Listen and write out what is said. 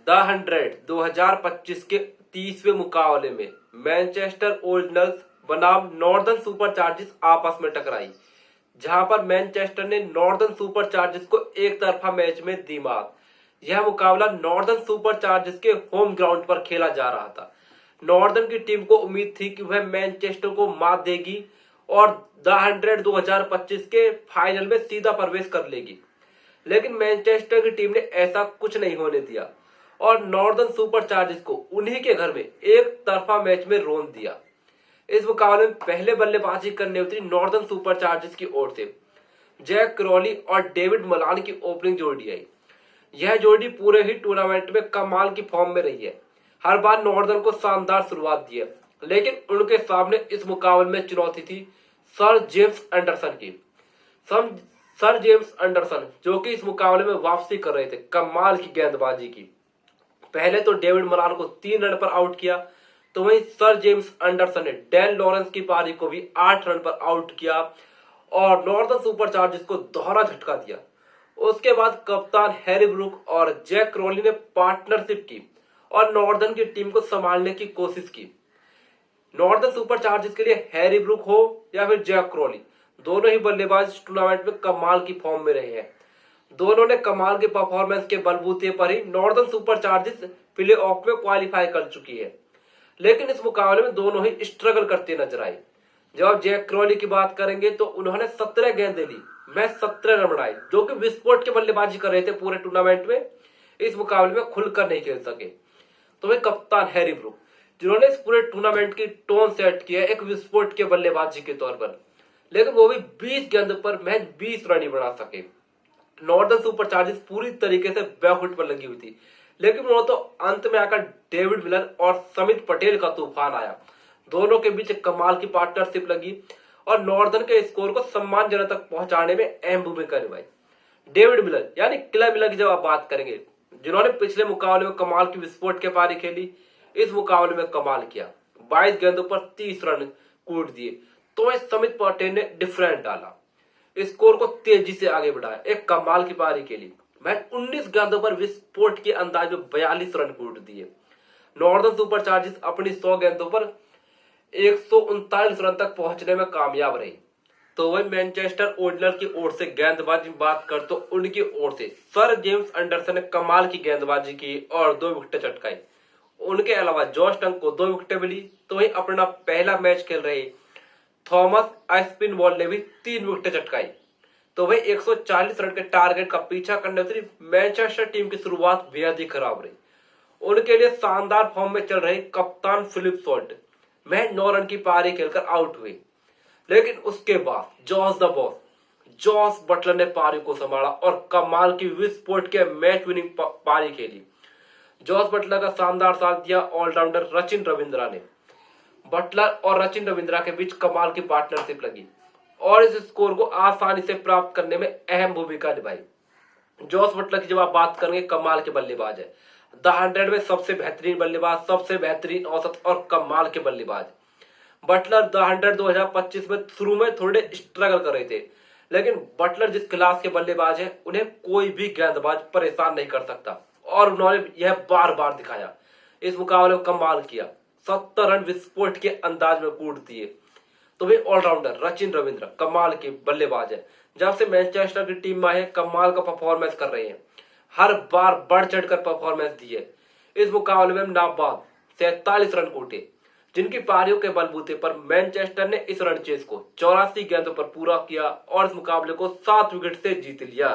The 100 2025 के 30वें मुकाबले में मैनचेस्टर ओरिजिनल्स बनाम नॉर्दर्न सुपरचार्जर्स आपस में टकराई, जहां पर मैनचेस्टर ने नॉर्दर्न सुपरचार्जर्स को एक तरफा मैच में दी मात। यह मुकाबला नॉर्दर्न सुपरचार्जर्स के होम ग्राउंड पर खेला जा रहा था। नॉर्दर्न की टीम को उम्मीद थी कि वह मैनचेस्टर को मात देगी और द 100 2025 के फाइनल में सीधा प्रवेश कर लेगी, लेकिन मैनचेस्टर की टीम ने ऐसा कुछ नहीं होने दिया और नॉर्दर्न सुपरचार्जर्स को उन्हीं के घर में एक तरफा मैच में रोन दिया। इस मुकाबले में पहले बल्लेबाजी करने उतरी नॉर्दर्न सुपरचार्जर्स की ओर से जैक क्रॉली और डेविड मलान की ओपनिंग जोड़ी आई। यह जोड़ी पूरे ही टूर्नामेंट में कमाल की फॉर्म में रही है। हर बार नॉर्दर्न को शानदार शुरुआत दी है, लेकिन उनके सामने इस मुकाबले में चुनौती थी सर जेम्स एंडरसन की। सर जेम्स एंडरसन जो कि इस मुकाबले में वापसी कर रहे थे कमाल की गेंदबाजी की। पहले तो डेविड मलान को 3 रन पर आउट किया, तो वहीं सर जेम्स एंडरसन ने डैन लॉरेंस की पारी को भी 8 रन पर आउट किया और नॉर्दर्न सुपरचार्जर्स को दोहरा झटका दिया। उसके बाद कप्तान हैरी ब्रूक और जैक क्रॉली ने पार्टनरशिप की और नॉर्दर्न की टीम को संभालने की कोशिश की। नॉर्दर्न सुपरचार्जर्स के लिए हैरी ब्रूक हो या फिर जैक क्रॉली, दोनों ही बल्लेबाज टूर्नामेंट में कमाल की फॉर्म में रहे हैं। दोनों ने कमाल के परफॉर्मेंस के बलबूते पर ही नॉर्दर्न सुपरचार्जर्स प्ले ऑफ में क्वालिफाई कर चुकी है, लेकिन इस मुकाबले में दोनों ही स्ट्रगल करते नजर आए। जब आप जैक क्रॉली की बात करेंगे तो उन्होंने 17 गेंदें ली, मैच 17 रन बनाए, जो कि विस्फोट के बल्लेबाजी कर रहे थे पूरे टूर्नामेंट में। इस मुकाबले में खुलकर नहीं खेल सके। तो वही कप्तान हैरी ब्रूक, जिन्होंने इस पूरे टूर्नामेंट की टोन सेट किया एक विस्फोट के बल्लेबाजी के तौर पर, लेकिन वो भी 20 गेंद पर महज 20 रन ही बना सके। नॉर्दर्न सुपरचार्जर्स पूरी तरीके से बैकफुट पर लगी हुई थी, लेकिन वो तो अंत में आकर डेविड मिलर और समित पटेल का तूफान आया। दोनों के बीच कमाल की पार्टनरशिप लगी और नॉर्दर्न के स्कोर को सम्मानजनक तक पहुंचाने में अहम भूमिका निभाई। डेविड मिलर यानी किलर मिलर की जब आप बात करेंगे, जिन्होंने पिछले मुकाबले में कमाल की विस्फोट के पारी खेली, इस मुकाबले में कमाल किया। 22 गेंदों पर 30 रन कूट दिए, तो समित पटेल ने डिफरेंट डाला, स्कोर को तेजी से आगे बढ़ाया, एक कमाल की पारी खेली। मैच 19 गेंदों पर विस्फोट के अंदाज में 42 रन कूट दिए। नॉर्दर्न सुपरचार्जर्स अपनी 100 गेंदों पर 139 रन तक पहुंचने में कामयाब रही। तो वही मैनचेस्टर ओरिजिनल की ओर से गेंदबाजी बात कर तो उनकी ओर से सर जेम्स एंडरसन ने कमाल की गेंदबाजी की और 2 विकेटें चटकाई। उनके अलावा जॉश टंग को 2 विकेटें मिली, तो वही अपना पहला मैच खेल रहे थॉमस एस्पिनबॉल ने भी 3 विकेटें चटकाई। तो वही 140 रन के टारगेट का पीछा करने उतरी मैनचेस्टर टीम की शुरुआत बेहद ही खराब रही। उनके लिए शानदार फॉर्म में चल रहे कप्तान फिलिप सॉल्ट महज 9 रन की पारी खेलकर आउट हुए, लेकिन उसके बाद जॉस बटलर ने पारी को संभाला और कमाल की विस्फोट के मैच विनिंग पारी खेली। जॉस बटलर का शानदार साथ दिया ऑलराउंडर रचिन रविंद्रा ने। बटलर और रचिन रविंद्रा के बीच कमाल की पार्टनरशिप लगी और इस स्कोर को आसानी से प्राप्त करने में अहम भूमिका निभाई। जॉस बटलर की जब आप बात करेंगे, कमाल के बल्लेबाज है, द 100 में सबसे बेहतरीन बल्लेबाज, सबसे बेहतरीन औसत और कमाल के बल्लेबाज। बटलर द 100 2025 में शुरू में थोड़े स्ट्रगल कर रहे थे, लेकिन बटलर जिस क्लास के बल्लेबाज है उन्हें कोई भी गेंदबाज परेशान नहीं कर सकता और उन्होंने यह बार बार दिखाया। इस मुकाबले में कमाल किया, 70 रन विस्फोट के अंदाज में कूट दिए। तो वे ऑलराउंडर रचिन रविंद्र कमाल के बल्लेबाज है, जब से मैनचेस्टर की टीम में है कमाल का परफॉर्मेंस कर रहे हैं, हर बार बढ़ चढ़कर परफॉर्मेंस दी है। इस मुकाबले में नाबाद 47 रन कूटे, जिनकी पारियों के बलबूते पर मैनचेस्टर ने इस रन चेस को 84 गेंदों पर पूरा किया और इस मुकाबले को 7 विकेट से जीत लिया।